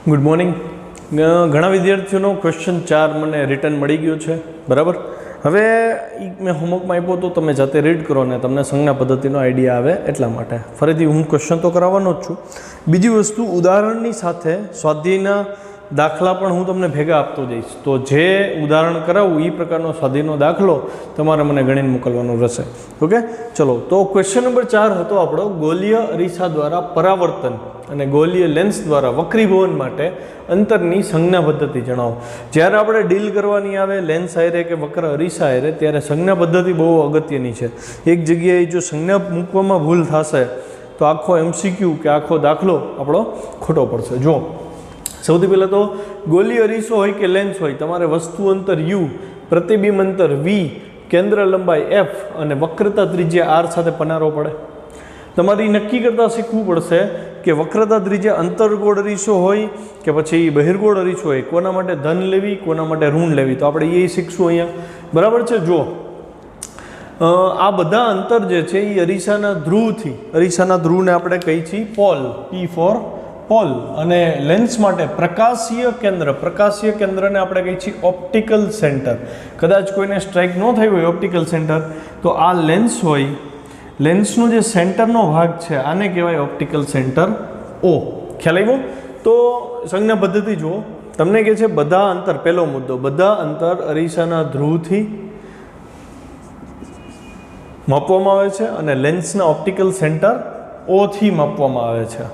Good morning. ઘણા વિદ્યાર્થીઓનો question 4 મને રિટર્ન મળી ગયો છે, બરાબર. હવે મેં હોમવર્કમાં આપ્યો તો તમે જાતે રીડ કરો ને તમને સંજ્ઞા પદ્ધતિનો આઈડિયા આવે એટલા માટે. ફરીથી હું ક્વેશ્ચન તો કરાવવાનો જ છું. બીજી વસ્તુ, ઉદાહરણની સાથે સ્વાધ્યાયના દાખલા પણ હું તમને ભેગા આપતો જઈશ. તો જે ઉદાહરણ કરાવું એ પ્રકારનો સ્વાધ્યાયનો દાખલો તમારે મને ગણીને મોકલવાનો રહેશે. ઓકે, ચલો. તો ક્વેશ્ચન નંબર 4 હતો આપણો, ગોલીય અરીસા દ્વારા પરાવર્તન અને ગોલીય લેન્સ દ્વારા વક્રીભવન માટે અંતરની સંજ્ઞા પદ્ધતિ જણાવો. જ્યારે આપણે ડીલ કરવાની આવે લેન્સ હારે કે વક્ર અરીસા હારે, ત્યારે સંજ્ઞા પદ્ધતિ બહુ અગત્યની છે. એક જગ્યાએ જો સંજ્ઞા મૂકવામાં ભૂલ થશે તો આખો MCQ કે આખો દાખલો આપણો ખોટો પડશે. જો સૌથી પહેલાં તો ગોલીય અરીસો હોય કે લેન્સ હોય, તમારે વસ્તુ અંતર U, પ્રતિબિંબ અંતર V, કેન્દ્ર લંબાઈ F અને વક્રતા ત્રિજ્યા R સાથે પનારવો પડે. તમારે નક્કી કરતાં શીખવું પડશે કે વક્રતા ત્રિજ્યા અંતરગોળ અરીસો હોય કે પછી બહિર્ગોળ અરીસો હોય, કોના માટે ધન લેવી, કોના માટે ઋણ લેવી. તો આપણે એ શીખશું અહીંયા, બરાબર છે. જો આ બધા અંતર જે છે એ અરીસાના ધ્રુવથી, અરીસાના ધ્રુવને આપણે કહીએ છીએ પોલ, P ફોર પોલ. અને લેન્સ માટે પ્રકાશીય કેન્દ્ર, પ્રકાશીય કેન્દ્રને આપણે કહીએ છીએ ઓપ્ટિકલ સેન્ટર. કદાચ કોઈને સ્ટ્રાઇક ન થઈ હોય ઓપ્ટિકલ સેન્ટર, તો આ લેન્સ હોય, લેન્સનો જે સેન્ટરનો ભાગ છે આને કહેવાય ઓપ્ટિકલ સેન્ટર O. ખ્યાલ આવ્યો? તો સંજ્ઞા પદ્ધતિ જુઓ, તમને કહે છે બધા અંતર, પહેલો મુદ્દો, બધા અંતર અરીસાના ધ્રુવથી માપવામાં આવે છે અને લેન્સના ઓપ્ટિકલ સેન્ટર O થી માપવામાં આવે છે.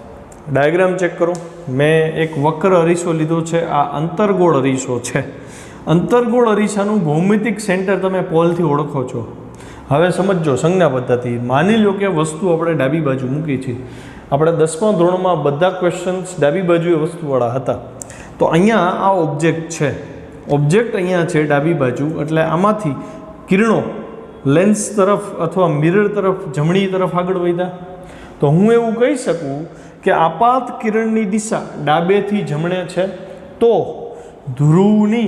ડાયાગ્રામ ચેક કરો. મેં એક વક્ર અરીસો લીધો છે, આ અંતરગોળ અરીસો છે. અંતરગોળ અરીસાનું ભૌમિતિક સેન્ટર તમે પોલથી ઓળખો છો. હવે સમજો સંજ્ઞા પદ્ધતિ. માની લો કે વસ્તુ આપણે ડાબી બાજુ મૂકી છે. આપણે 10મા ધોરણમાં બધા ક્વેશ્ચન્સ ડાબી બાજુએ વસ્તુવાળા હતા. તો અહીંયા આ ઓબ્જેક્ટ છે, ઓબ્જેક્ટ અહીંયા છે ડાબી બાજુ, એટલે આમાંથી કિરણો લેન્સ તરફ અથવા મિરર તરફ, જમણી તરફ આગળ વધ્યા. તો હું એવું કહી શકું કે આપાત કિરણની દિશા ડાબેથી જમણે છે, તો ધ્રુવની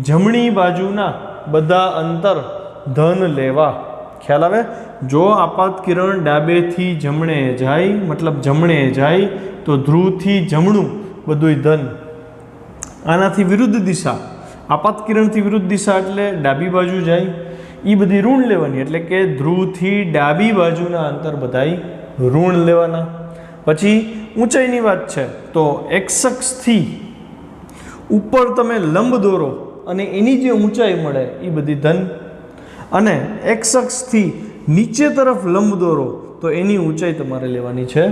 જમણી બાજુના બધા અંતર ધન લેવા. ખ્યાલ આવે? જો આપાત કિરણ ડાબેથી જમણે જાય, મતલબ જમણે જાય, તો ધ્રુવથી જમણું બધું ધન. આનાથી વિરુદ્ધ દિશા, આપાત કિરણથી વિરુદ્ધ દિશા એટલે ડાબી બાજુ જાય, એ બધી ઋણ લેવાની. એટલે કે ધ્રુવથી ડાબી બાજુના અંતર બધાય ઋણ લેવાના. પછી ઊંચાઈની વાત છે, તો એક્સ અક્ષથી ઉપર તમે લંબ દોરો અને એની જે ઊંચાઈ મળે એ બધી ધન, અને એક્સ અક્ષથી નીચે તરફ લંબ દોરો તો એની ઊંચાઈ તમારે લેવાની છે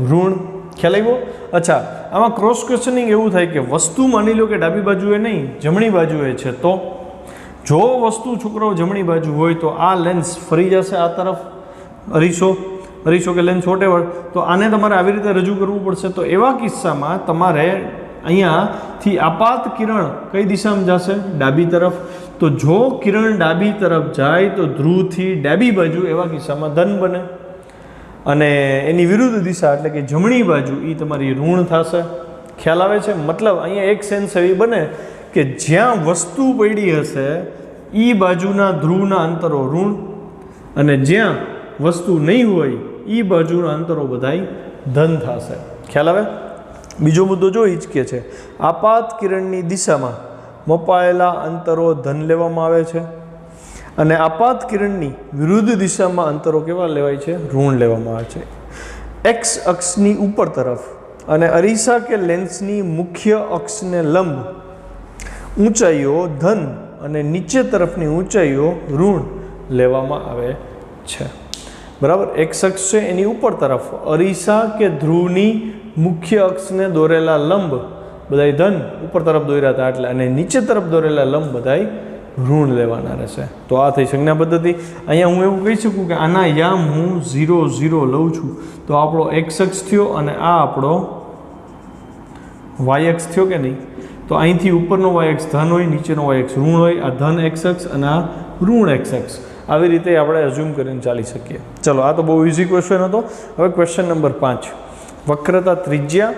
ઋણ. ખ્યાલ આવ્યો? અચ્છા, આમાં ક્રોસ ક્વેશ્ચનિંગ એવું થાય કે વસ્તુ માની લો કે ડાબી બાજુએ નહીં જમણી બાજુએ છે, તો જો વસ્તુ છોકરાઓ જમણી બાજુ હોય તો આ લેન્સ ફરી જશે આ તરફ, અરીસો કે લેન્સ વોટેવર. તો આને તમારે આવી રીતે રજૂ કરવું પડશે. તો એવા કિસ્સામાં તમારે અહીંયાથી આપાત કિરણ કઈ દિશામાં જશે? ડાબી તરફ. તો જો કિરણ ડાબી તરફ જાય તો ધ્રુવથી ડાબી બાજુ, એવા કિસ્સામાં ધન બને. અને એની વિરુદ્ધ દિશા એટલે કે જમણી બાજુ એ તમારી ઋણ થશે. ખ્યાલ આવે છે? મતલબ અહીંયા એક સેન્સ એવી બને કે જ્યાં વસ્તુ પડી હશે એ બાજુના ધ્રુવના અંતરો ઋણ, અને જ્યાં વસ્તુ નહીં હોય એ બાજુના અંતરો બધાય ધન થશે. ખ્યાલ આવે? બીજો મુદ્દો જો હિચકે છે, આપાત કિરણની દિશામાં મપાયેલા અંતરો ધન લેવામાં આવે છે, અને આપાત કિરણની વિરુદ્ધ દિશામાં અંતરો કેવા લેવાય છે? ઋણ લેવામાં આવે છે. એક્સ અક્ષની ઉપર તરફ અને અરીસા કે લેન્સની મુખ્ય અક્ષને લંબ ઊંચાઈઓ ધન અને નીચે તરફની ઊંચાઈઓ ઋણ લેવામાં આવે છે. બરાબર? એક્સ અક્ષ છે એની ઉપર તરફ અરીસા કે ધ્રુવની મુખ્ય અક્ષને દોરેલા લંબ બધાય ધન ઉપર તરફ દોર્યા હતા એટલે, અને નીચે તરફ દોરેલા લંબ બધાય ઋણ લેવાના રહેશે. તો આ થઈ સંજ્ઞા પદ્ધતિ. અહીંયા હું એવું કહી શકું કે આના યામ હું 0 0 લઉં છું, તો આપણો એક્સ અક્ષ થયો અને આ આપણો વાય અક્ષ થયો કે નહીં? તો અહીંથી ઉપરનો વાય અક્ષ ધન હોય, નીચેનો વાય અક્ષ ઋણ હોય. આ ધન એક્સ અક્ષ અને આ ઋણ એક્સ અક્ષ. આવી રીતે આપણે અઝ્યુમ કરીને ચાલી શકીએ. ચલો, આ તો બહુ ઇઝી ક્વેશ્ચન હતો. હવે ક્વેશ્ચન નંબર 5, વક્રતા ત્રિજ્યા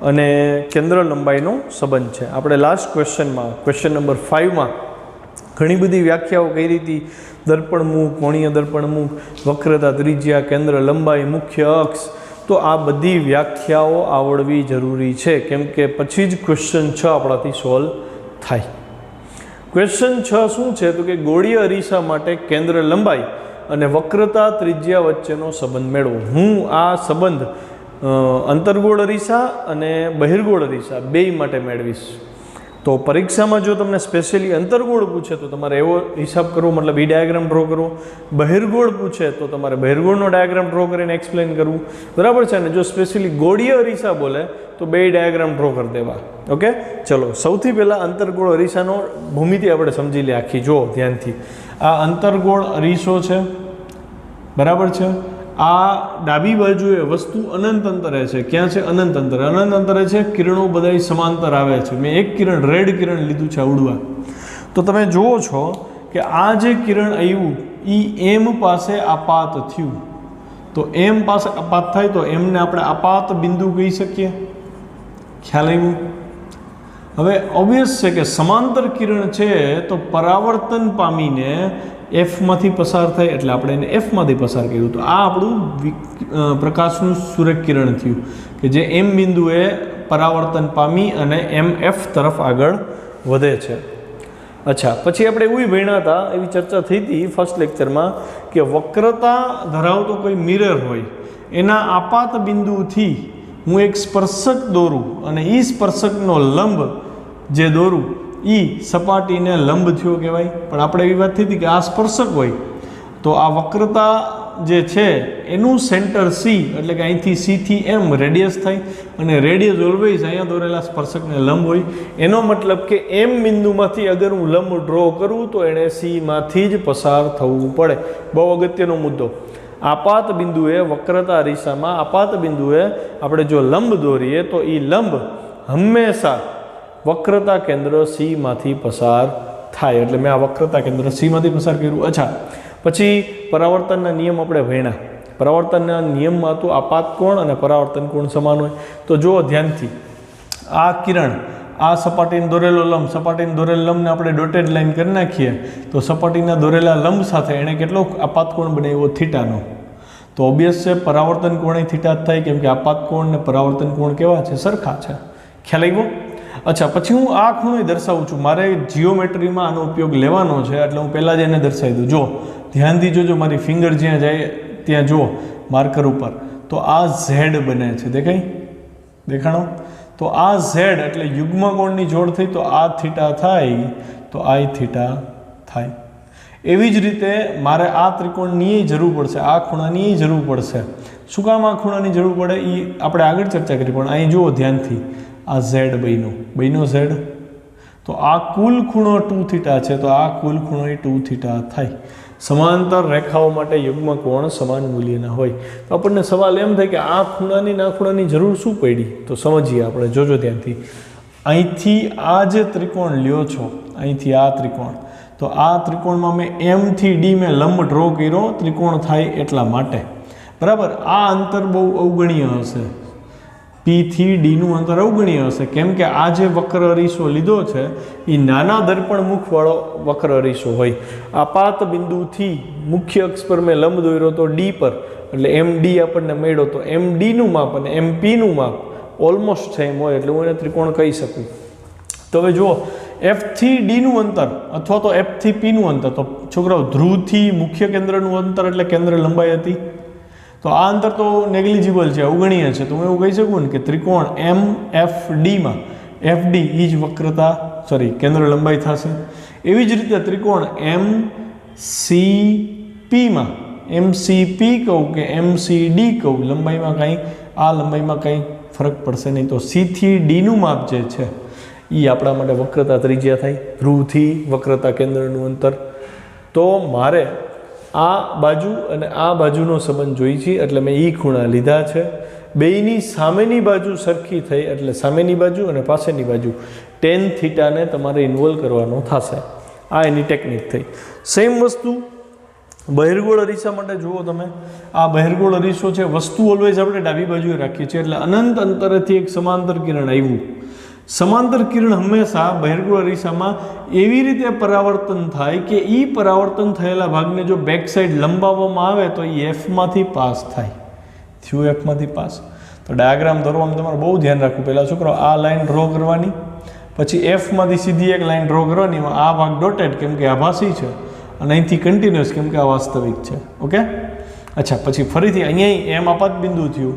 અને કેન્દ્ર લંબાઈનો સંબંધ છે. આપણે લાસ્ટ ક્વેશ્ચનમાં, ક્વેશ્ચન નંબર 5માં ઘણી બધી વ્યાખ્યાઓ કરી હતી. દર્પણમુખ, કોણીય દર્પણમુખ, વક્રતા ત્રિજ્યા, કેન્દ્ર લંબાઈ, મુખ્ય અક્ષ. તો આ બધી વ્યાખ્યાઓ આવડવી જરૂરી છે, કેમ કે પછી જ ક્વેશ્ચન 6 આપણાથી સોલ્વ થાય. ક્વેશ્ચન 6 શું છે? તો કે ગોળીય અરીસા માટે કેન્દ્ર લંબાઈ અને વક્રતા ત્રિજ્યા વચ્ચેનો સંબંધ મેળવો. હું આ સંબંધ અંતર્ગોળ અરીસા અને બહિર્ગોળ અરીસા બેય માટે મેળવીશ. તો પરીક્ષામાં જો તમને સ્પેશિયલી અંતર્ગોળ પૂછે તો તમારે એવો હિસાબ કરવો, મતલબ એ ડાયાગ્રામ ડ્રો કરવો. બહિર્ગોળ પૂછે તો તમારે બહિર્ગોળનો ડાયાગ્રામ ડ્રો કરીને એક્સપ્લેન કરવું, બરાબર છે. અને જો સ્પેશિયલી ગોળીય અરીસા બોલે તો બે ડાયાગ્રામ ડ્રો કરી દેવા. ઓકે, ચલો સૌથી પહેલાં અંતર્ગોળ અરીસાનો ભૂમિતિ આપણે સમજી લઈએ આખી. જો ધ્યાનથી, આ અંતર્ગોળ અરીસો છે, બરાબર છે. આ ડાબી બાજુએ વસ્તુ અનંત અંતરે છે. ક્યાં છે? અનંત અંતરે. અનંત અંતરે છે, કિરણો બધા સમાંતર આવે છે. મેં એક કિરણ, રેડ કિરણ લીધું છે ઉડવા. તો તમે જુઓ છો કે આ જે કિરણ આવ્યું એ એમ પાસે આપાત થયું. તો એમ પાસે આપાત થાય તો એમને આપણે આપાત બિંદુ કહી શકીએ. ખ્યાલ આવ્યું? હવે ઓબ્વિયસ છે કે સમાંતર કિરણ છે તો પરાવર્તન પામીને એફમાંથી પસાર થાય એટલે આપણે એને એફમાંથી પસાર કર્યું. તો આ આપણું પ્રકાશનું સૂર્યકિરણ થયું કે જે એમ બિંદુએ પરાવર્તન પામી અને એમ એફ તરફ આગળ વધે છે. અચ્છા, પછી આપણે એવું ભણ્યા હતા, એવી ચર્ચા થઈ હતી ફર્સ્ટ લેક્ચરમાં કે વક્રતા ધરાવતો કોઈ મિરર હોય એના આપાત બિંદુથી હું એક સ્પર્શક દોરું અને એ સ્પર્શકનો લંબ જે દોરું એ સપાટીને લંબ થયો કહેવાય. પણ આપણે એવી વાત થઈ હતી કે આ સ્પર્શક હોય તો આ વક્રતા જે છે એનું સેન્ટર સી, એટલે કે અહીંથી સીથી એમ રેડિયસ થાય અને રેડિયસ ઓલવેઝ અહીંયા દોરેલા સ્પર્શકને લંબ હોય. એનો મતલબ કે એમ બિંદુમાંથી અગર હું લંબ ડ્રો કરું તો એણે સીમાંથી જ પસાર થવું પડે. બહુ અગત્યનો મુદ્દો. આપાત બિંદુએ, વક્રતા અરીસામાં આપાત બિંદુએ આપણે જો લંબ દોરીએ તો એ લંબ હંમેશા વક્રતા કેન્દ્ર સીમાંથી પસાર થાય. એટલે મેં આ વક્રતા કેન્દ્ર સીમાંથી પસાર કર્યું. અચ્છા, પછી પરાવર્તનના નિયમ આપણે ભણ્યા. પરાવર્તનના નિયમમાં તો આપાત કોણ અને પરાવર્તન કોણ સમાન હોય. તો જુઓ ધ્યાનથી, આ કિરણ, આ સપાટીને દોરેલો લંબ, સપાટીને દોરેલ લંબને આપણે ડોટેડ લાઈન કરી નાખીએ તો સપાટીના દોરેલા લંબ સાથે એણે કેટલો આપાત કોણ બનાવ્યો? થીટાનો. તો ઓબ્વિયસ છે પરાવર્તન કોણ થીટા જ થાય, કેમ કે આપાત કોણ ને પરાવર્તન કોણ કેવા છે? સરખા છે. ખ્યાલ આવ્યો? અચ્છા, પછી હું આ ખૂણો દર્શાવું છું. મારે જીઓમેટ્રીમાં આનો ઉપયોગ લેવાનો છે એટલે હું પહેલાં જ એને દર્શાવી દઉં. જો ધ્યાનથી જોજો, મારી ફિંગર જ્યાં જાય ત્યાં જુઓ માર્કર ઉપર, તો આ ઝેડ બને છે. દેખાય? દેખાણો? તો આ ઝેડ એટલે યુગ્મ કોણની જોડ થઈ તો આ થીટા થાય તો આ થીટા થાય. એવી જ રીતે મારે આ ત્રિકોણની જરૂર પડશે, આ ખૂણાની જરૂર પડશે. શું કામ આ ખૂણાની જરૂર પડે એ આપણે આગળ ચર્ચા કરી. પણ અહીં જુઓ ધ્યાનથી, આ ઝેડ બન્યો ઝેડ, તો આ કુલ ખૂણો 2 થીટા છે તો આ કુલ ખૂણો 2 થીટા થાય. સમાંતર રેખાઓ માટે યુગ્મ કોણ સમાન મૂલ્યના હોય. તો આપણને સવાલ એમ થાય કે આ ખૂણાની ના ખૂણાની જરૂર શું પડી? તો સમજીએ આપણે. જોજો ધ્યાનથી, અહીંથી આ જે ત્રિકોણ લ્યો છો, અહીંથી આ ત્રિકોણ, તો આ ત્રિકોણમાં મેં એમ થી ડી મેં લંબ ડ્રો કર્યો ત્રિકોણ થાય એટલા માટે, બરાબર. આ અંતર બહુ અવગણ્ય હશે, પી થી ડીનું અંતર અવગણ્ય હશે. કેમ કે આ જે વક્ર અરીસો લીધો છે એ નાના દર્પણ મુખવાળો વક્ર અરીસો હોય. આપાત બિંદુથી મુખ્ય અક્ષ પર મેં લંબ દોર્યો તો ડી પર, એટલે એમ ડી આપણને મળ્યો. તો એમ ડીનું માપ અને એમ પીનું માપ ઓલમોસ્ટ સેમ હોય એટલે હું એને ત્રિકોણ કહી શકું. તો હવે જુઓ, એફ થી ડીનું અંતર અથવા તો એફ થી પીનું અંતર, તો છોકરાઓ ધ્રુવથી મુખ્ય કેન્દ્રનું અંતર એટલે કેન્દ્ર લંબાઈ હતી. તો આ અંતર તો નેગ્લિજિબલ છે, અવગણ્ય છે. તો હું એવું કહી શકું ને કે ત્રિકોણ એમ એફ ડીમાં એફ ડી એ જ વક્રતા કેન્દ્ર લંબાઈ થશે. એવી જ રીતે ત્રિકોણ M C પીમાં M C P કહું કે એમ સી ડી કહું, લંબાઈમાં કાંઈ આ લંબાઈમાં કંઈ ફરક પડશે નહીં. તો સી થી ડીનું માપ જે છે એ આપણા માટે વક્રતા ત્રિજ્યા થાય, ધ્રુવથી વક્રતા કેન્દ્રનું અંતર. તો મારે આ બાજુ અને આ બાજુનો સંબંધ જોઈ છે એટલે મેં એ ખૂણા લીધા છે. બેયની સામેની બાજુ સરખી થઈ એટલે સામેની બાજુ અને પાછળની બાજુ ટેન થીટાને તમારે ઇન્વોલ્વ કરવાનો થશે. આ એની ટેકનિક થઈ. સેમ વસ્તુ બહિર્ગોળ અરીસા માટે જુઓ તમે, આ બહિર્ગોળ અરીસો છે, વસ્તુ ઓલવેઝ આપણે ડાબી બાજુએ રાખીએ છીએ એટલે અનંત અંતરેથી એક સમાંતર કિરણ આવ્યું. સમાંતર કિરણ હંમેશા બહિર્ગોળ અરીસામાં એવી રીતે પરાવર્તન થાય કે એ પરાવર્તન થયેલા ભાગને જો બેક સાઈડ લંબાવવામાં આવે તો એ એફમાંથી પાસ થાય. થયું એફમાંથી પાસ. તો ડાયાગ્રામ દોરવામાં તમારે બહુ ધ્યાન રાખવું. પહેલાં છોકરો આ લાઈન ડ્રો કરવાની, પછી એફમાંથી સીધી એક લાઈન ડ્રો કરવાની. આ ભાગ ડોટેડ કેમ કે આભાસી છે, અને અહીંથી કન્ટિન્યુઅસ કેમ કે આ વાસ્તવિક છે. ઓકે. અચ્છા, પછી ફરીથી અહીંયા એમ આપાત બિંદુ થયું,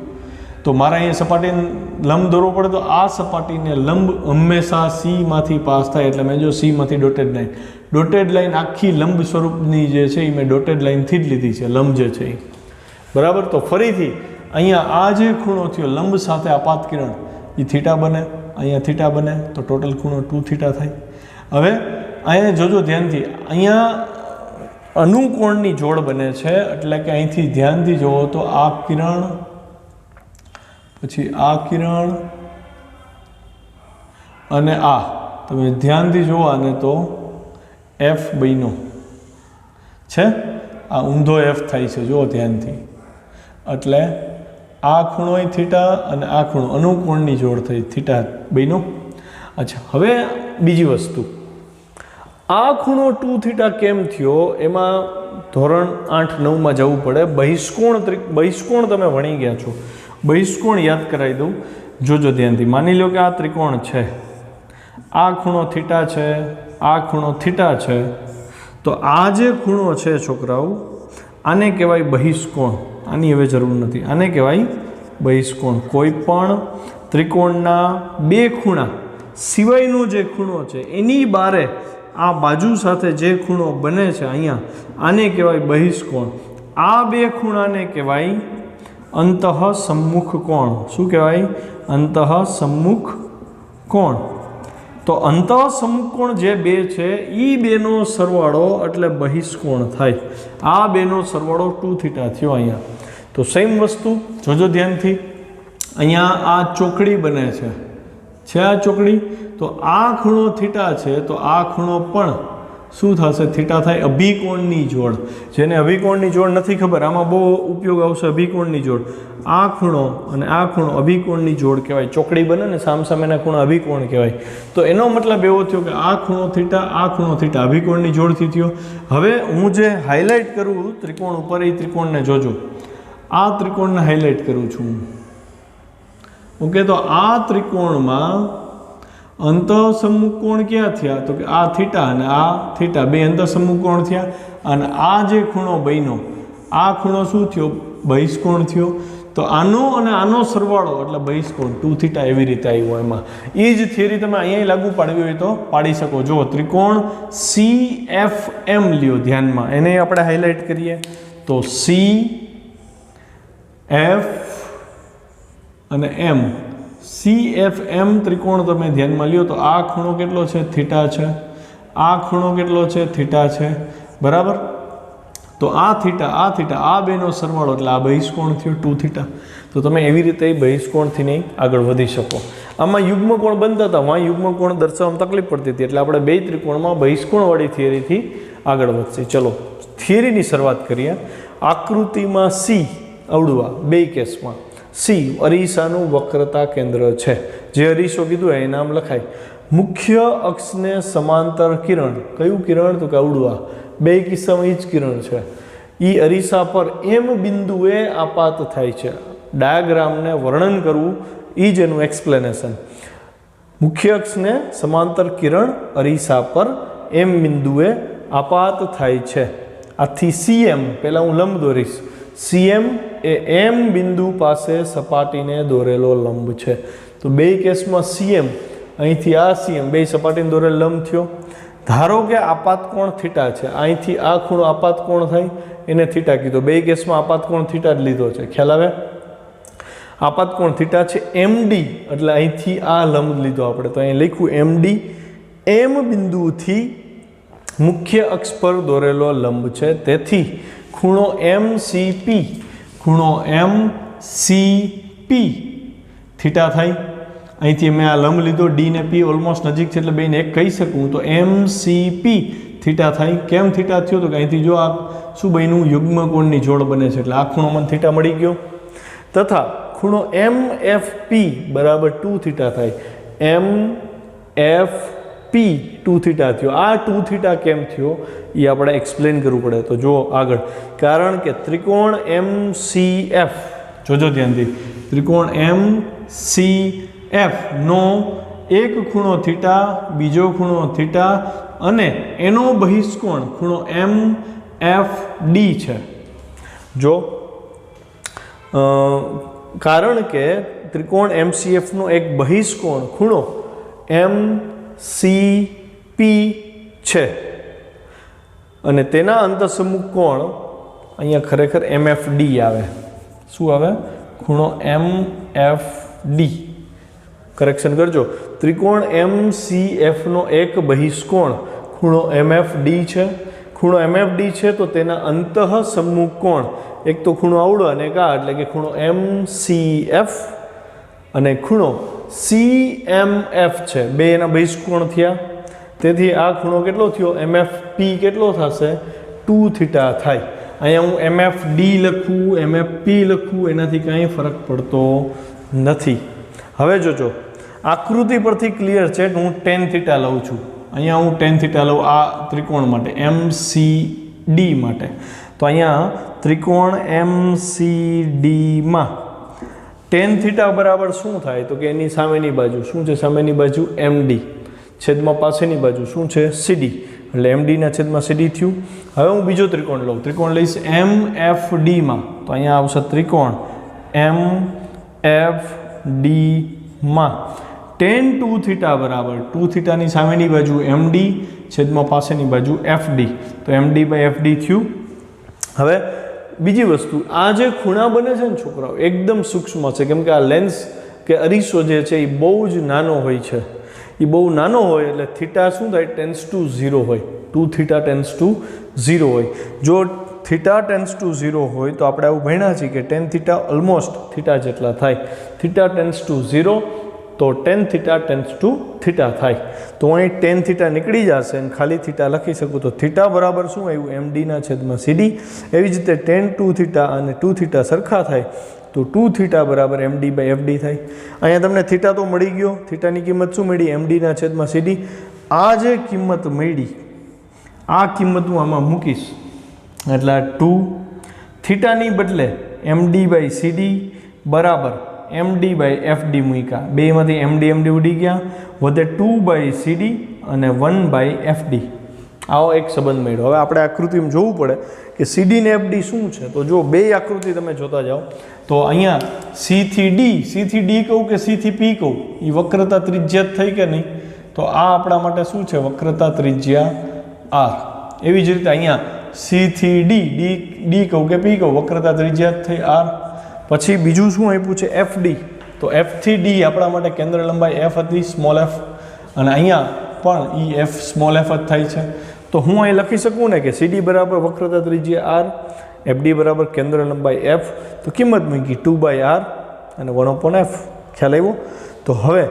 તો મારે અહીંયા સપાટીને લંબ દોરવો પડે. તો આ સપાટીને લંબ હંમેશા સીમાંથી પાસ થાય. એટલે મેં જો સીમાંથી ડોટેડ લાઈન આખી લંબ સ્વરૂપની જે છે એ મેં ડોટેડ લાઈનથી જ લીધી છે, લંબ જે છે એ. બરાબર. તો ફરીથી અહીંયા આ જે ખૂણો થયો લંબ સાથે આપાત કિરણ એ થીટા બને, અહીંયા થીટા બને, તો ટોટલ ખૂણો 2 થીટા થાય. હવે અહીંયા જોજો ધ્યાનથી, અહીંયા અનુકોણની જોડ બને છે. એટલે કે અહીંથી ધ્યાનથી જુઓ તો આ કિરણ, પછી આ કિરણ અને આ તમે ધ્યાનથી જુઓ આને તો એફ બન્યો છે. આ ઊંધો એફ થાય છે, જુઓ ધ્યાનથી. એટલે આ ખૂણો થીટા અને આ ખૂણો અનુકોણની જોડ થઈ, થીટા બન્યો. અચ્છા, હવે બીજી વસ્તુ, આ ખૂણો 2 થીટા કેમ થયો એમાં ધોરણ 8-9માં જવું પડે. બહિષ્કોણ તમે ભણી ગયા છો. બહિષ્કોણ યાદ કરાવી દઉં, જોજો ધ્યાનથી. માની લો કે આ ત્રિકોણ છે, આ ખૂણો થીટા છે, આ ખૂણો થીટા છે. તો આ જે ખૂણો છે છોકરાઓ, આને કહેવાય બહિષ્કોણ. આની હવે જરૂર નથી, આને કહેવાય બહિષ્કોણ. કોઈ પણ ત્રિકોણના બે ખૂણા સિવાયનો જે ખૂણો છે એની બારે આ બાજુ સાથે જે ખૂણો બને છે અહીંયા, આને કહેવાય બહિષ્કોણ. આ બે ખૂણાને કહેવાય અંતઃસમ્મુખ કોણ. શું કહેવાય? અંતઃસમ્મુખ કોણ. તો અંતઃસમ્મુખ કોણ જે બે છે એ બેનો સરવાળો એટલે બહિષ્કોણ થાય. આ બેનો સરવાળો 2 થીટા થયો અહીંયા. તો સેમ વસ્તુ જોજો ધ્યાનથી, અહીંયા આ ચોકડી બને છે આ ચોકડી. તો આ ખૂણો થીટા છે, તો આ ખૂણો પણ શું થશે? થીટા થાય. અભિકોણની જોડ, જેને અભિકોણની જોડ નથી ખબર, આમાં બહુ ઉપયોગ આવશે અભિકોણની જોડ. આ ખૂણો અને આ ખૂણો અભિકોણની જોડ કહેવાય. ચોકડી બને ને સામસામેના ખૂણા અભિકોણ કહેવાય. તો એનો મતલબ એવો થયો કે આ ખૂણો થીટા, આ ખૂણો થીટા અભિકોણની જોડથી થયો. હવે હું જે હાઇલાઇટ કરું ત્રિકોણ ઉપર, એ ત્રિકોણને જોજો. આ ત્રિકોણને હાઇલાઇટ કરું છું. ઓકે. તો આ ત્રિકોણમાં અંતઃસમ્મુખ કોણ ક્યાં થયા? તો કે આ થીટા અને આ થીટા બે અંતઃસમ્મુખ કોણ થયા. અને આ જે ખૂણો બન્યો, આ ખૂણો શું થયો? બહિષ્કોણ થયો. તો આનો અને આનો સરવાળો એટલે બહિષ્કોણ 2 થીટા એવી રીતે આવ્યો. એમાં એ જ થિયરી તમે અહીંયા લાગુ પાડવી હોય તો પાડી શકો. જો ત્રિકોણ CFM લ્યો ધ્યાનમાં, એને આપણે હાઇલાઇટ કરીએ. તો CF અને M, CFM ત્રિકોણ તમે ધ્યાનમાં લ્યો તો આ ખૂણો કેટલો છે? થીટા છે. આ ખૂણો કેટલો છે? થીટા છે. બરાબર. તો આ થીટા આ બેનો સરવાળો એટલે આ બહિષ્કોણ થયો 2 થીટા. તો તમે એવી રીતે બહિષ્કોણથી નહીં આગળ વધી શકો. આમાં યુગ્મકોણ બનતા હતા, વાં યુગ્મકોણ દર્શાવવામાં તકલીફ પડતી હતી, એટલે આપણે બે ત્રિકોણમાં બહિષ્કોણવાળી થિયરીથી આગળ વધશે. ચલો થિયરીની શરૂઆત કરીએ. આકૃતિમાં C અવળું, બે કેસમાં C અરીસાનું વક્રતા કેન્દ્ર છે. જે અરીસો કીધું એ નામ લખાય. મુખ્ય અક્ષને સમાંતર કિરણ, કયું કિરણ? તો કે અવળું. બે કિસ્સામાં એ જ કિરણ છે. એ અરીસા પર M બિંદુએ આપાત થાય છે. ડાયાગ્રામને વર્ણન કરવું એ જ એનું એક્સપ્લેનેશન. મુખ્ય અક્ષને સમાંતર કિરણ અરીસા પર M બિંદુએ આપાત થાય છે. આથી CM, પહેલાં હું લંબ દોરીશ. CM એ M બિંદુ પાસે સપાટીને દોરેલો લંબ છે. તો બે કેસમાં CM, અહીંથી આ CM બે સપાટીને દોરેલ લંબ થયો. ધારો કે આપાત કોણ થીટા છે, અહીંથી આ ખૂણો આપાત કોણ થાય એને થીટા કીધો. બે કેસમાં આપાત કોણ થીટા જ લીધો છે. ખ્યાલ આવે? આપાત કોણ થીટા છે MD, એટલે અહીંથી આ લંબ લીધો આપણે. તો અહીં લખ્યું MD. M બિંદુથી મુખ્ય અક્ષ પર દોરેલો લંબ છે. તેથી ખૂણો MCP, ખૂણો MCP થીટા થાય. અહીંથી મેં આ લંબ લીધો, D ને P ઓલમોસ્ટ નજીક છે એટલે બેને એક કહી શકું. તો MCP થીટા થાય. કેમ થીટા થયો? તો કે અહીંથી જો આ શું બન્યું? યુગ્મકોણની જોડ બને છે એટલે આ ખૂણો મને થીટા મળી ગયો. તથા ખૂણો MFP બરાબર 2 થીટા થાય. MFP 2 થીટા થયો. આ 2 થીટા કેમ થયો એ આપણે એક્સપ્લેન કરવું પડે. તો જો આગળ, કારણ કે ત્રિકોણ MCF જોજો ધ્યાનથી, ત્રિકોણ MCF નો એક ખૂણો થીટા, બીજો ખૂણો થીટા અને એનો બહિષ્કોણ ખૂણો MFD છે. જો કારણ કે ત્રિકોણ MCF નો એક બહિષ્કોણ ખૂણો MCP છે અને તેના અંતઃસમુખ કોણ અહીંયા ખરેખર MFD આવે. શું આવે? ખૂણો MFD. કરેક્શન કરજો. ત્રિકોણ MCF નો એક બહિષ્કોણ ખૂણો MFD છે. ખૂણો MFD છે તો તેના અંતઃસમુખ કોણ, એક તો ખૂણો આવડો અને એક આ, એટલે કે ખૂણો MCF અને ખૂણો CMF છે. બે એના બહિષ્કોણ થયા. તેથી આ ખૂણો કેટલો થયો? MFP કેટલો થશે? 2 થીટા થાય. અહીંયા હું MFD લખું, MFP લખું, એનાથી કાંઈ ફરક પડતો નથી. હવે જોજો, આકૃતિ પરથી ક્લિયર છે કે હું tan થીટા લઉં છું. અહીંયા હું tan થીટા લઉં આ ત્રિકોણ માટે, MCD માટે. તો અહીંયા ત્રિકોણ MCD માં tan થીટા બરાબર શું થાય? તો કે એની સામેની બાજુ શું છે? સામેની બાજુ MD છેદમાં પાસેની બાજુ શું છે? CD. એટલે MD ના છેદમાં CD થયું. હવે હું બીજો ત્રિકોણ લઉં. ત્રિકોણ લઈશ MFD માં. તો અહીંયા આવશે ત્રિકોણ MFD માં tan 2 થીટા બરાબર 2 થીટાની સામેની બાજુ MD છેદમાં પાસેની બાજુ FD. તો MD બાય FD થયું. હવે બીજી વસ્તુ, આ જે ખૂણા બને છે ને છોકરાઓ, એકદમ સૂક્ષ્મ છે, કેમ કે આ લેન્સ કે અરીસો જે છે એ બહુ જ નાનો હોય છે. એ બહુ નાનો હોય એટલે થીટા શું થાય? ટેન્સ ટુ 0 હોય. 2 થીટા ટેન્સ ટુ 0 હોય. જો થીટા ટેન્સ ટુ 0 હોય તો આપણે આવું ભણ્યા છીએ કે tan થીટા ઓલમોસ્ટ થીટા જેટલા થાય. થીટા ટેન્સ ટુ 0 તો tan theta tense two theta થાય. તો અહીં tan થીટા નીકળી જશે અને ખાલી થીટા લખી શકું. તો થીટા બરાબર શું આવ્યું? MD ના છેદમાં CD. એવી જ રીતે tan 2 થીટા અને 2 થીટા સરખા થાય તો 2 થીટા બરાબર MD બાય FD થાય. અહીંયા તમને થીટા તો મળી ગયો. થીટાની કિંમત શું મળી? MD ના છેદમાં CD. આ જે કિંમત મળી, આ કિંમત હું આમાં મૂકીશ એટલે 2 થીટાની બદલે MD બાય CD બરાબર MD બાય FD મૂક્યા. બેમાંથી MD ઉડી ગયા, વધે 2 બાય CD અને 1 બાય FD. આવો એક સંબંધ મળ્યો. હવે આપણે આકૃતિમાં જોવું પડે કે CD ને FD શું છે. તો જો બે આકૃતિ તમે જોતા જાઓ તો અહીંયા C થી D કહું કે C થી P કહું, એ વક્રતા ત્રિજ્યા થઈ કે નહીં? તો આ આપણા માટે શું છે? વક્રતા ત્રિજ્યા R. એવી જ રીતે અહીંયા C થી D કહું કે P કહું, વક્રતા ત્રિજ્યા થઈ R. પછી બીજું શું આપ્યું છે? FD. તો F થી D આપણા માટે કેન્દ્ર લંબાઈ F હતી, સ્મોલ f, અને અહીંયા પણ એ F સ્મોલ f જ થાય છે. તો હું અહીં લખી શકું ને કે CD બરાબર વક્રતા ત્રિજ્યા R, FD બરાબર કેન્દ્ર લંબાઈ F. તો કિંમત મૂકી 2 બાય R અને 1/f. ખ્યાલ આવ્યો? તો હવે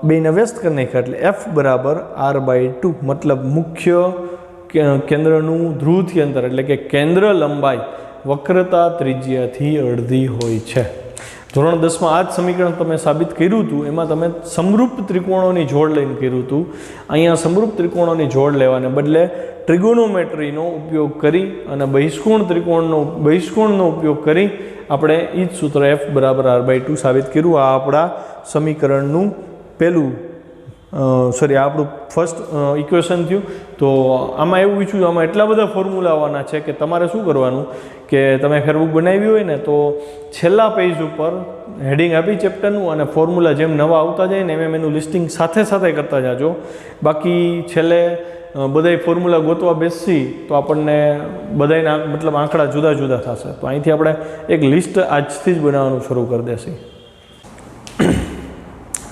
બેને વ્યસ્ત કરી નાખ્યા એટલે F બરાબર R/2. મતલબ મુખ્ય કેન્દ્રનું ધ્રુવથી અંતર એટલે કે કેન્દ્ર લંબાઈ વક્રતા ત્રિજ્યાથી અડધી હોય છે. ધોરણ 10માં આ જ સમીકરણ તમે સાબિત કર્યું હતું. એમાં તમે સમરૂપ ત્રિકોણોની જોડ લઈને કર્યું હતું. અહીંયા સમરૂપ ત્રિકોણોની જોડ લેવાને બદલે ટ્રિગોનોમેટ્રીનો ઉપયોગ કરી અને બહિષ્કોણનો ઉપયોગ કરી આપણે એ જ સૂત્ર F બરાબર R/2 સાબિત કર્યું. આ આપણા સમીકરણનું પહેલું આપણું ફર્સ્ટ ઇક્વેશન થયું. તો આમાં એવું ઈચ્છું, આમાં એટલા બધા ફોર્મ્યુલા આવવાના છે કે તમારે શું કરવાનું કે તમે ફેરબુક બનાવી હોય ને તો છેલ્લા પેજ ઉપર હેડિંગ આપી ચેપ્ટરનું અને ફોર્મ્યુલા જેમ નવા આવતા જાય ને એમ એનું લિસ્ટિંગ સાથે કરતા જાજો. બાકી છેલ્લે બધાય ફોર્મ્યુલા ગોતવા બેસી તો આપણને બધાયના મતલબ આંકડા જુદા જુદા થશે. તો અહીંથી આપણે એક લિસ્ટ આજથી જ બનાવવાનું શરૂ કરી દેશે.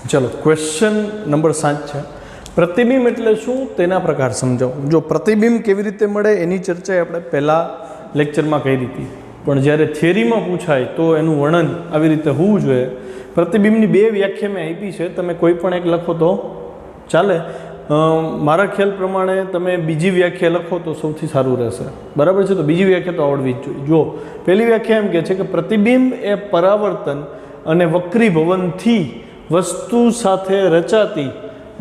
ચલો, ક્વેશ્ચન નંબર 7 છે. પ્રતિબિંબ એટલે શું તેના પ્રકાર સમજાવો. જો પ્રતિબિંબ કેવી રીતે મળે એની ચર્ચા આપણે પહેલાં લેક્ચરમાં કરી હતી, પણ જ્યારે થિયરીમાં પૂછાય તો એનું વર્ણન આવી રીતે હોવું જોઈએ. પ્રતિબિંબની બે વ્યાખ્યા મેં આપી છે, તમે કોઈ પણ એક લખો તો ચાલે. મારા ખ્યાલ પ્રમાણે તમે બીજી વ્યાખ્યા લખો તો સૌથી સારું રહેશે. બરાબર છે? તો બીજી વ્યાખ્યા તો આવડવી જ જોઈએ. જો પહેલી વ્યાખ્યા એમ કહે છે કે પ્રતિબિંબ એ પરાવર્તન અને વક્રીભવનથી વસ્તુ સાથે રચાતી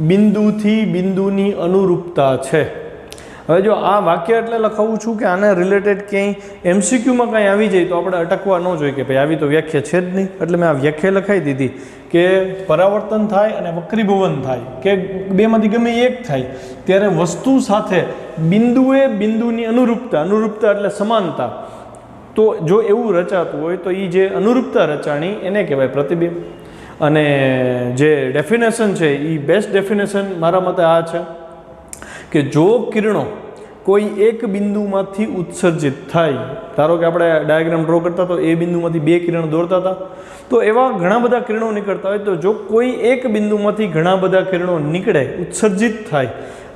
બિંદુથી બિંદુની અનુરૂપતા છે. હવે જો આ વાક્ય એટલે લખાવું છું કે આને રિલેટેડ ક્યાંય MCQમાં કાંઈ આવી જાય તો આપણે અટકવા ન જોઈએ કે ભાઈ આવી તો વ્યાખ્યા છે જ નહીં, એટલે મેં આ વ્યાખ્યા લખાવી દીધી કે પરાવર્તન થાય અને વક્રીભવન થાય કે બેમાંથી ગમે એક થાય ત્યારે વસ્તુ સાથે બિંદુએ બિંદુની અનુરૂપતા એટલે સમાનતા, તો જો એવું રચાતું હોય તો એ જે અનુરૂપતા રચાણી એને કહેવાય પ્રતિબિંબ. અને જે ડેફિનેશન છે એ બેસ્ટ ડેફિનેશન મારા મતે આ છે કે જો કિરણો કોઈ એક બિંદુમાંથી ઉત્સર્જિત થાય, ધારો કે આપણે ડાયાગ્રામ ડ્રો કરતા તો એ બિંદુમાંથી બે કિરણ દોરતા હતા, તો એવા ઘણા બધા કિરણો નીકળતા હોય, તો જો કોઈ એક બિંદુમાંથી ઘણા બધા કિરણો નીકળે, ઉત્સર્જિત થાય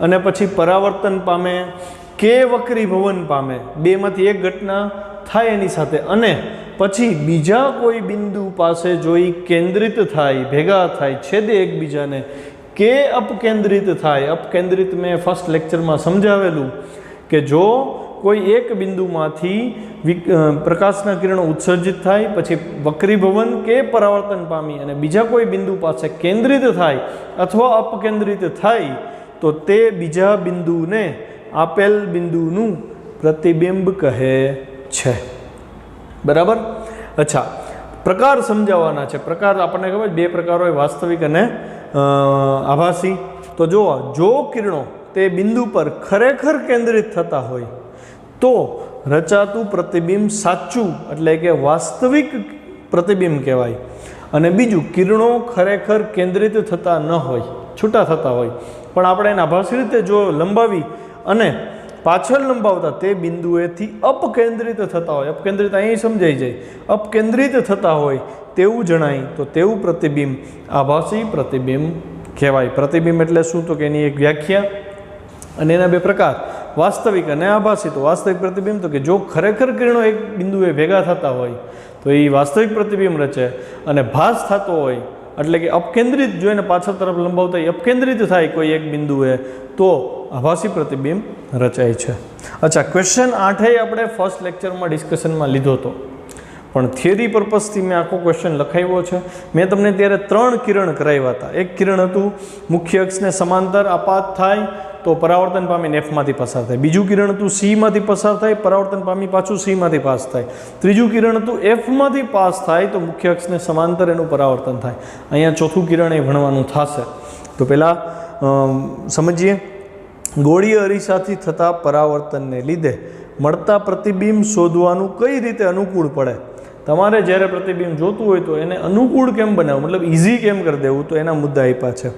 અને પછી પરાવર્તન પામે કે વક્રીભવન પામે, બેમાંથી એક ઘટના થાય એની સાથે, અને પછી બીજા કોઈ બિંદુ પાસે જો એ કેન્દ્રિત થાય, ભેગા થાય, છેદે એકબીજાને, કે અપકેન્દ્રિત થાય. અપકેન્દ્રિત મેં ફર્સ્ટ લેક્ચરમાં સમજાવેલું કે જો કોઈ એક બિંદુમાંથી પ્રકાશના કિરણો ઉત્સર્જિત થાય, પછી વક્રીભવન કે પરાવર્તન પામી અને બીજા કોઈ બિંદુ પાસે કેન્દ્રિત થાય અથવા અપકેન્દ્રિત થાય, તો તે બીજા બિંદુને આપેલ બિંદુનું પ્રતિબિંબ કહે છે. બરાબર? અચ્છા, પ્રકાર સમજાવવાના છે. પ્રકાર આપણને ખબર બે પ્રકાર હોય, વાસ્તવિક અને આભાસી. તો જો કિરણો તે બિંદુ પર ખરેખર કેન્દ્રિત થતા હોય તો રચાતું પ્રતિબિંબ સાચું એટલે કે વાસ્તવિક પ્રતિબિંબ કહેવાય. અને બીજું, કિરણો ખરેખર કેન્દ્રિત થતા ન હોય, છૂટા થતા હોય, પણ આપણે એને આભાસી રીતે જો લંબાવી અને પાછળ લંબાવતા તે બિંદુએથી અપકેન્દ્રિત થતા હોય, અપકેન્દ્રિત અહીં સમજાઈ જાય, અપકેન્દ્રિત થતા હોય તેવું જણાય, તો તેવું પ્રતિબિંબ આભાસી પ્રતિબિંબ કહેવાય. પ્રતિબિંબ એટલે શું? તો કે એની એક વ્યાખ્યા અને એના બે પ્રકાર, વાસ્તવિક અને આભાસી. તો વાસ્તવિક પ્રતિબિંબ તો કે જો ખરેખર કિરણો એક બિંદુએ ભેગા થતા હોય તો એ વાસ્તવિક પ્રતિબિંબ રચે, અને ભાસ થતો હોય એટલે કે અપકેન્દ્રિત જોઈને પાછળ તરફ લંબાવતા અપકેન્દ્રિત થાય કોઈ એક બિંદુએ, તો આભાસી પ્રતિબિંબ રચાય છે. અચ્છા, ક્વેશ્ચન 8 આપણે ફર્સ્ટ લેક્ચરમાં ડિસ્કશનમાં લીધો હતો, પણ થિયરી પર્પઝથી મેં આખો ક્વેશ્ચન લખાવ્યો છે. મેં તમને ત્યારે 3 કિરણ કરાવ્યા હતા. એક કિરણ હતું મુખ્ય અક્ષને સમાંતર આપાત થાય તો પરાવર્તન પામીને Fમાંથી પસાર થાય. બીજું કિરણ હતું Cમાંથી પસાર થાય, પરાવર્તન પામી પાછું Cમાંથી પાસ થાય. ત્રીજું કિરણ હતું Fમાંથી પાસ થાય તો મુખ્ય અક્ષને સમાંતર એનું પરાવર્તન થાય. અહીંયા ચોથું કિરણ એ ભણવાનું થશે. તો પહેલાં સમજીએ, ગોળીય અરીસાથી થતા પરાવર્તનને લીધે મળતા પ્રતિબિંબ શોધવાનું કઈ રીતે અનુકૂળ પડે. તમારે જ્યારે પ્રતિબિંબ જોતું હોય તો એને અનુકૂળ કેમ બનાવવું, મતલબ ઇઝી કેમ કરી દેવું, તો એના મુદ્દા આપ્યા છે.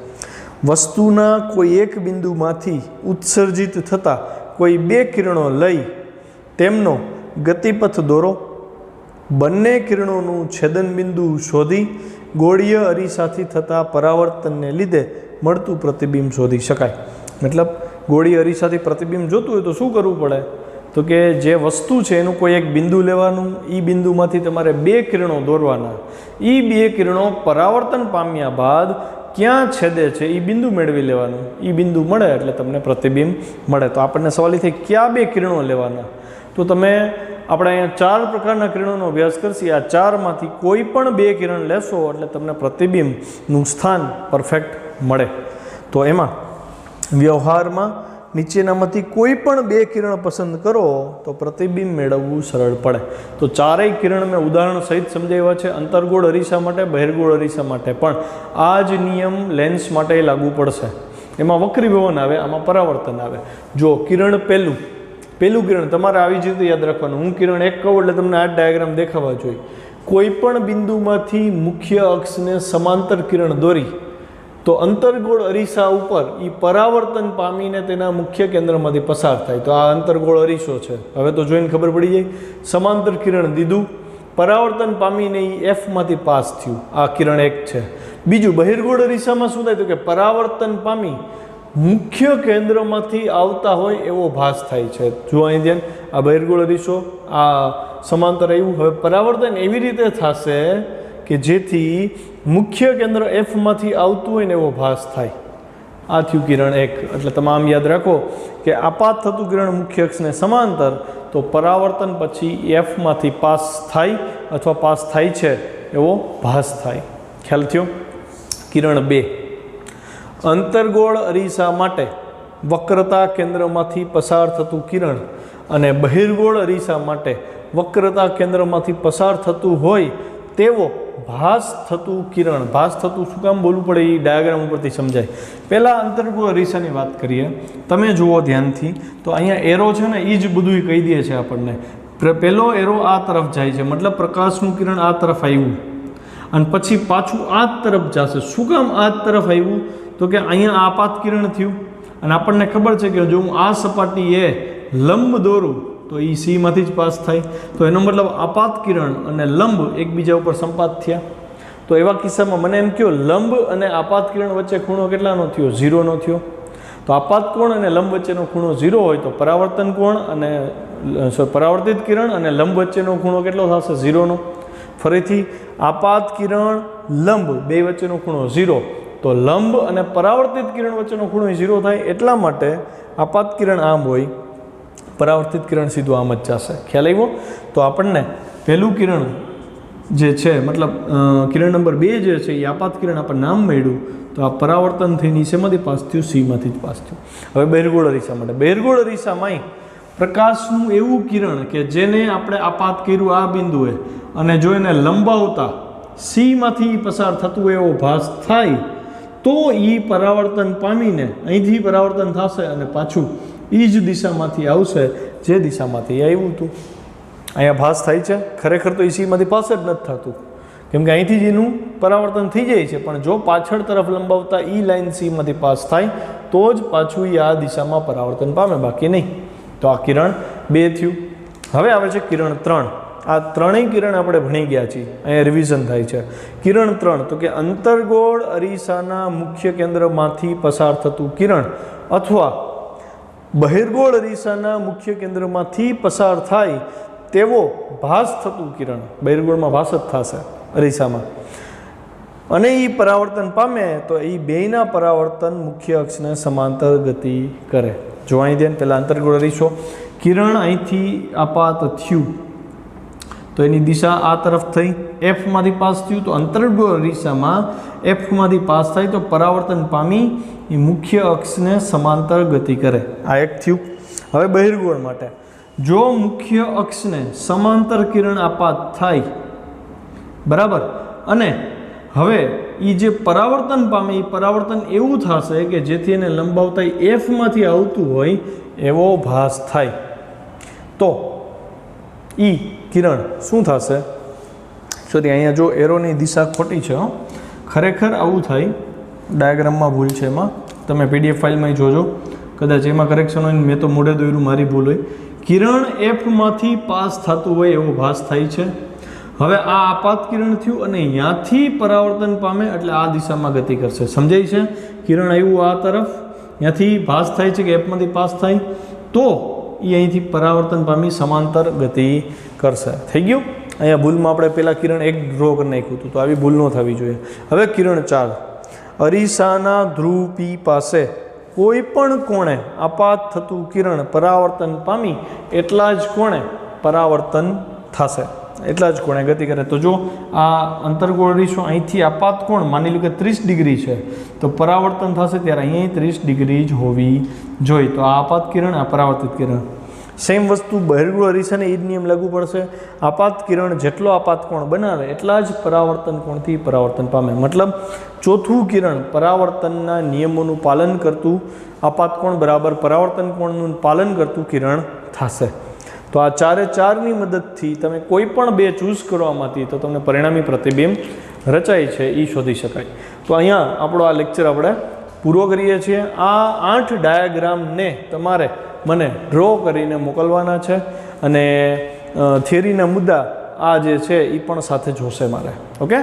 વસ્તુના કોઈ એક બિંદુમાંથી ઉત્સર્જિત થતા કોઈ બે કિરણો લઈ તેમનો ગતિપથ દોરો, બંને કિરણોનું છેદન બિંદુ શોધી ગોળીય અરીસાથી થતા પરાવર્તનને લીધે મળતું પ્રતિબિંબ શોધી શકાય. મતલબ ગોળીય અરીસાથી પ્રતિબિંબ જોતું હોય તો શું કરવું પડે, તો કે જે વસ્તુ છે એનું કોઈ એક બિંદુ લેવાનું, એ બિંદુમાંથી તમારે બે કિરણો દોરવાના, એ બે કિરણો પરાવર્તન પામ્યા બાદ ક્યાં છેદે છે એ બિંદુ મેળવી લેવાનું, એ બિંદુ મળે એટલે તમને પ્રતિબિંબ મળે. તો આપણને સવાલ એ થાય ક્યાં બે કિરણો લેવાના, તો તમે આપણે અહીંયા 4 પ્રકારના કિરણોનો અભ્યાસ કરશી, આ 4માંથી કોઈ પણ બે કિરણ લેશો એટલે તમને પ્રતિબિંબનું સ્થાન પરફેક્ટ મળે. તો એમાં વ્યવહારમાં નીચેનામાંથી કોઈ પણ બે કિરણ પસંદ કરો તો પ્રતિબિંબ મેળવવું સરળ પડે. તો 4 કિરણ મેં ઉદાહરણ સહિત સમજાવ્યા છે, અંતર્ગોળ અરીસા માટે, બહિર્ગોળ અરીસા માટે, પણ આ જ નિયમ લેન્સ માટે લાગુ પડશે. એમાં વક્રીભવન આવે, આમાં પરાવર્તન આવે. જો કિરણ પહેલું કિરણ તમારે આવી જ રીતે યાદ રાખવાનું. હું કિરણ 1 કહું એટલે તમને આ ડાયાગ્રામ દેખાવા જોઈએ. કોઈ પણ બિંદુમાંથી મુખ્ય અક્ષને સમાંતર કિરણ દોરી તો અંતર્ગોળ અરીસા ઉપર એ પરાવર્તન પામીને તેના મુખ્ય કેન્દ્રમાંથી પસાર થાય. તો આ અંતર્ગોળ અરીસો છે. હવે તો જોઈને ખબર પડી જાય, સમાંતર કિરણ દીધું, પરાવર્તન પામીને એ Fમાંથી પાસ થયું, આ કિરણ 1 છે. બીજું બહિર્ગોળ અરીસામાં શું થાય, તો કે પરાવર્તન પામી મુખ્ય કેન્દ્રમાંથી આવતા હોય એવો ભાસ થાય છે. જો અહીં ધ્યાન, આ બહિર્ગોળ અરીસો, આ સમાંતર આવ્યું. હવે પરાવર્તન એવી રીતે થશે કે જેથી મુખ્ય કેન્દ્ર Fમાંથી આવતું હોય ને એવો ભાસ થાય. આ થયું કિરણ 1. એટલે તમામ યાદ રાખો કે આપાત થતું કિરણ મુખ્ય અક્ષને સમાંતર, તો પરાવર્તન પછી Fમાંથી પાસ થાય અથવા પાસ થાય છે એવો ભાસ થાય. ખ્યાલ થયો? કિરણ 2, અંતર્ગોળ અરીસા માટે વક્રતા કેન્દ્રમાંથી પસાર થતું કિરણ અને બહિર્ગોળ અરીસા માટે વક્રતા કેન્દ્રમાંથી પસાર થતું હોય તેવો ભાસ થતું કિરણ. ભાસ થતું શું કામ બોલવું પડે એ ડાયાગ્રામ ઉપરથી સમજાય. પહેલાં અંતર્ગોળ અરીસાની વાત કરીએ. તમે જુઓ ધ્યાનથી તો અહીંયા એરો છે ને એ જ બધું કહી દે છે આપણને. પહેલો એરો આ તરફ જાય છે, મતલબ પ્રકાશનું કિરણ આ તરફ આવ્યું અને પછી પાછું આ જ તરફ જશે. શું કામ આ જ તરફ આવ્યું? તો કે અહીંયા આપાત કિરણ થયું અને આપણને ખબર છે કે જો હું આ સપાટીએ લંબ દોરું તો એ સીમાંથી જ પાસ થાય. તો એનો મતલબ આપાત કિરણ અને લંબ એકબીજા ઉપર સંપાત થયા. તો એવા કિસ્સામાં મને એમ કહો, લંબ અને આપાત કિરણ વચ્ચે ખૂણો કેટલાનો થયો? 0નો થયો. તો આપાત કોણ અને લંબ વચ્ચેનો ખૂણો 0 હોય તો પરાવર્તન કોણ અને પરાવર્તિત કિરણ અને લંબ વચ્ચેનો ખૂણો કેટલો થશે? 0નો. ફરીથી આપાત કિરણ લંબ બે વચ્ચેનો ખૂણો 0, તો લંબ અને પરાવર્તિત કિરણ વચ્ચેનો ખૂણો 0 થાય. એટલા માટે આપાત કિરણ આમ હોય, પરાવર્તિત કિરણ સીધું આમ જ જશે. ખ્યાલ આવ્યો? તો આપણને પહેલું કિરણ જે છે, મતલબ કિરણ નંબર 2 જે છે એ આપાત કિરણ આપણને નામ મળ્યું. તો આ પરાવર્તન થઈને શેમાંથી પાસ થયું? સીમાંથી જ પાસ થયું. હવે બહિર્ગોળ અરીસા માટે, બહિર્ગોળ અરીસામાં પ્રકાશનું એવું કિરણ કે જેને આપણે આપાત કર્યું આ બિંદુએ અને જો એને લંબાવતા સીમાંથી પસાર થતું એવો ભાસ થાય તો એ પરાવર્તન પામીને અહીંથી પરાવર્તન થશે અને પાછું એ જ દિશામાંથી આવશે જે દિશામાંથી આવ્યું હતું. અહીંયા ભાસ થાય છે, ખરેખર તો એ સીમાંથી પાસ જ નથી થતું, કેમ કે અહીંથી જ એનું પરાવર્તન થઈ જાય છે. પણ જો પાછળ તરફ લંબાવતા એ લાઇન સીમાંથી પાસ થાય તો જ પાછું એ આ દિશામાં પરાવર્તન પામે, બાકી નહીં. તો આ કિરણ 2 થયું. હવે આવે છે કિરણ 3. આ ત્રણેય કિરણ આપણે ભણી ગયા છીએ, અહીંયા રિવિઝન થાય છે. કિરણ 3 તો કે અંતર્ગોળ અરીસાના મુખ્ય કેન્દ્રમાંથી પસાર થતું કિરણ અથવા બહિર્ગોળ અરીસાના મુખ્ય કેન્દ્રમાંથી પસાર થાય તેવો ભાસ થતું કિરણ. બહિર્ગોળમાં ભાસ જ થશે અરીસામાં, અને એ પરાવર્તન પામે તો એ બેયના પરાવર્તન મુખ્ય અક્ષને સમાંતર ગતિ કરે. જો અહીં ધ્યાન, પહેલાં અંતર્ગોળ અરીસો, કિરણ અહીંથી આપાત થયું તો એની દિશા આ તરફ થઈ, એફમાંથી પાસ થયું. તો અંતર્ગોળ અરીસામાં એફમાંથી પાસ થાય તો પરાવર્તન પામી એ મુખ્ય અક્ષને સમાંતર ગતિ કરે. આ એક થયું. હવે બહિર્ગોળ માટે, જો મુખ્ય અક્ષને સમાંતર કિરણ આપાત થાય, બરાબર, અને હવે એ જે પરાવર્તન પામે એ પરાવર્તન એવું થશે કે જેથી એને લંબાવતા એફમાંથી આવતું હોય એવો ભાસ થાય. તો એ કિરણ શું થશે? સોરી, અહીંયા જો એરોની દિશા ખોટી છે, ખરેખર આવું થાય. ડાયાગ્રામમાં ભૂલ છે, એમાં તમે PDF ફાઇલમાં જોજો, કદાચ એમાં કરેક્શન હોય. મેં તો મોઢે દોર્યું, મારી ભૂલ હોય. કિરણ એફમાંથી પાસ થતું હોય એવો ભાસ થાય છે. હવે આ આપાત કિરણ થયું અને અહીંયાથી પરાવર્તન પામે એટલે આ દિશામાં ગતિ કરશે. સમજાય છે? કિરણ આવ્યું આ તરફ, ત્યાંથી ભાસ થાય છે કે એફમાંથી પાસ થાય તો એ અહીંથી પરાવર્તન પામી સમાંતર ગતિ કરશે. થઈ ગયું? અહીંયા ભૂલમાં આપણે પહેલાં કિરણ 1 ડ્રો કરી નાખ્યું હતું, તો આવી ભૂલ ન થવી જોઈએ. હવે કિરણ 4, અરીસાના ધ્રુવ P પાસે કોઈ પણ કોણે આપાત થતું કિરણ પરાવર્તન પામી એટલા જ કોણે પરાવર્તન થશે, એટલા જ કોણે ગતિ કરે. તો જો આ અંતર્ગોળ અરીસો અહીંથી આપાત કોણ માની લો કે 30 ડિગ્રી છે, તો પરાવર્તન થશે ત્યારે અહીંયા 30 ડિગ્રી જ હોવી જોઈએ. તો આ આપાત કિરણ, આ પરાવર્તિત કિરણ. સેમ વસ્તુ બહિર્ગોળ અરીસાને એ જ નિયમ લાગુ પડશે. આપાત કિરણ જેટલો આપાત કોણ બનાવે એટલા જ પરાવર્તન કોણથી પરાવર્તન પામે. મતલબ ચોથું કિરણ પરાવર્તનના નિયમોનું પાલન કરતું આપાત કોણ બરાબર પરાવર્તન કોણનું પાલન કરતું કિરણ થશે. તો આ 4ની મદદથી તમે કોઈ પણ 2 ચૂઝ કરવામાંથી તો તમને પરિણામી પ્રતિબિંબ રચાય છે એ શોધી શકાય. તો અહીંયા આપણો આ લેક્ચર આપણે પૂરો કરીએ છીએ. આ 8 ડાયાગ્રામને તમારે મને ડ્રો કરીને મોકલવાના છે અને થિયરીના મુદ્દા આ જે છે એ પણ સાથે જોશે મારે. ઓકે.